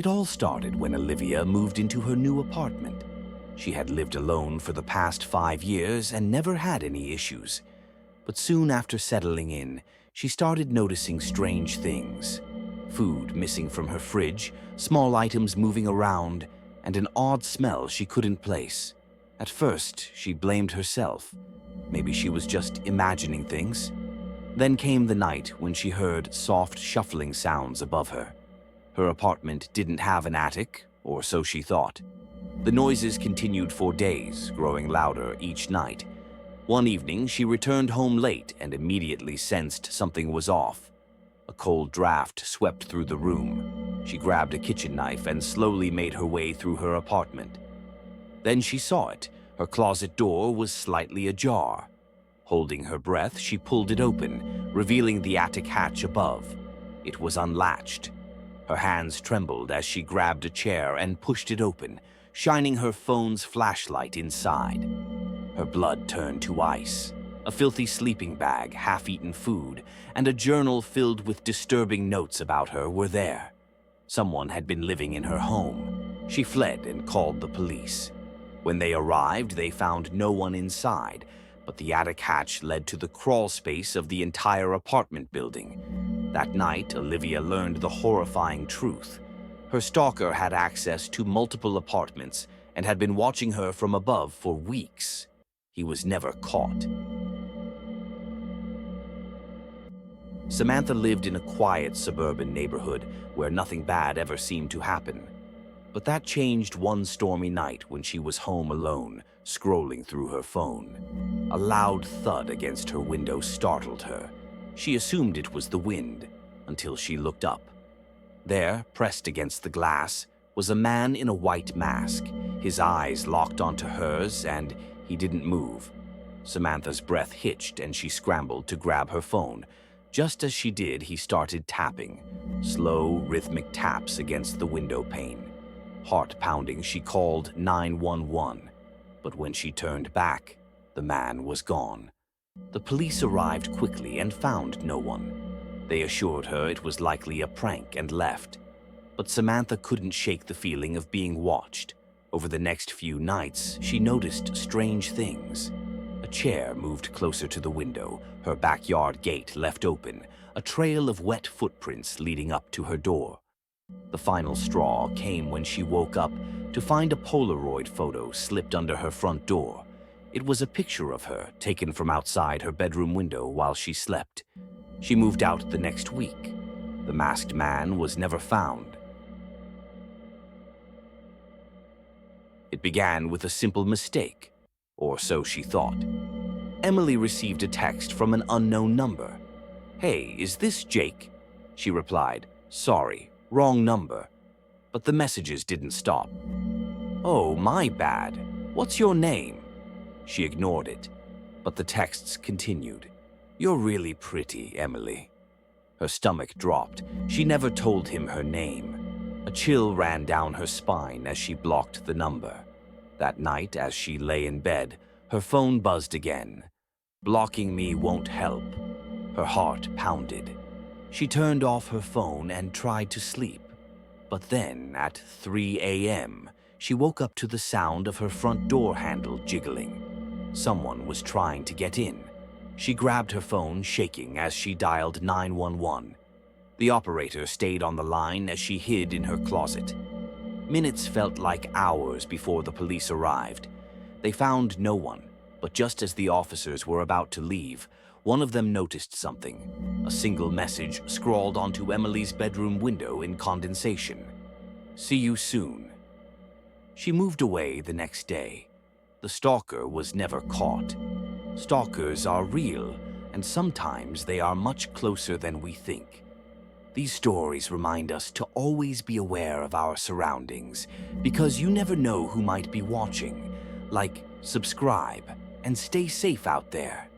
It all started when Olivia moved into her new apartment. She had lived alone for the past 5 years and never had any issues. But soon after settling in, she started noticing strange things. Food missing from her fridge, small items moving around, and an odd smell she couldn't place. At first, she blamed herself. Maybe she was just imagining things. Then came the night when she heard soft shuffling sounds above her. Her apartment didn't have an attic, or so she thought. The noises continued for days, growing louder each night. One evening, she returned home late and immediately sensed something was off. A cold draft swept through the room. She grabbed a kitchen knife and slowly made her way through her apartment. Then she saw it. Her closet door was slightly ajar. Holding her breath, she pulled it open, revealing the attic hatch above. It was unlatched. Her hands trembled as she grabbed a chair and pushed it open, shining her phone's flashlight inside. Her blood turned to ice. A filthy sleeping bag, half-eaten food, and a journal filled with disturbing notes about her were there. Someone had been living in her home. She fled and called the police. When they arrived, they found no one inside, but the attic hatch led to the crawl space of the entire apartment building. That night, Olivia learned the horrifying truth. Her stalker had access to multiple apartments and had been watching her from above for weeks. He was never caught. Samantha lived in a quiet suburban neighborhood where nothing bad ever seemed to happen. But that changed one stormy night when she was home alone, scrolling through her phone. A loud thud against her window startled her. She assumed it was the wind, until she looked up. There, pressed against the glass, was a man in a white mask. His eyes locked onto hers, and he didn't move. Samantha's breath hitched, and she scrambled to grab her phone. Just as she did, he started tapping. Slow, rhythmic taps against the window pane. Heart pounding, she called 911. But when she turned back, the man was gone. The police arrived quickly and found no one. They assured her it was likely a prank and left. But Samantha couldn't shake the feeling of being watched. Over the next few nights, she noticed strange things. A chair moved closer to the window, her backyard gate left open, a trail of wet footprints leading up to her door. The final straw came when she woke up to find a Polaroid photo slipped under her front door. It was a picture of her taken from outside her bedroom window while she slept. She moved out the next week. The masked man was never found. It began with a simple mistake, or so she thought. Emily received a text from an unknown number. "Hey, is this Jake?" She replied, "Sorry, wrong number." But the messages didn't stop. "Oh, my bad. What's your name?" She ignored it, but the texts continued. "You're really pretty, Emily." Her stomach dropped. She never told him her name. A chill ran down her spine as she blocked the number. That night, as she lay in bed, her phone buzzed again. Blocking me won't help. Her heart pounded. She turned off her phone and tried to sleep. But then, at 3 a.m., she woke up to the sound of her front door handle jiggling. Someone was trying to get in. She grabbed her phone, shaking as she dialed 911. The operator stayed on the line as she hid in her closet. Minutes felt like hours before the police arrived. They found no one, but just as the officers were about to leave, one of them noticed something. A single message scrawled onto Emily's bedroom window in condensation. "See you soon." She moved away the next day. The stalker was never caught. Stalkers are real, and sometimes they are much closer than we think. These stories remind us to always be aware of our surroundings, because you never know who might be watching. Like, subscribe, and stay safe out there.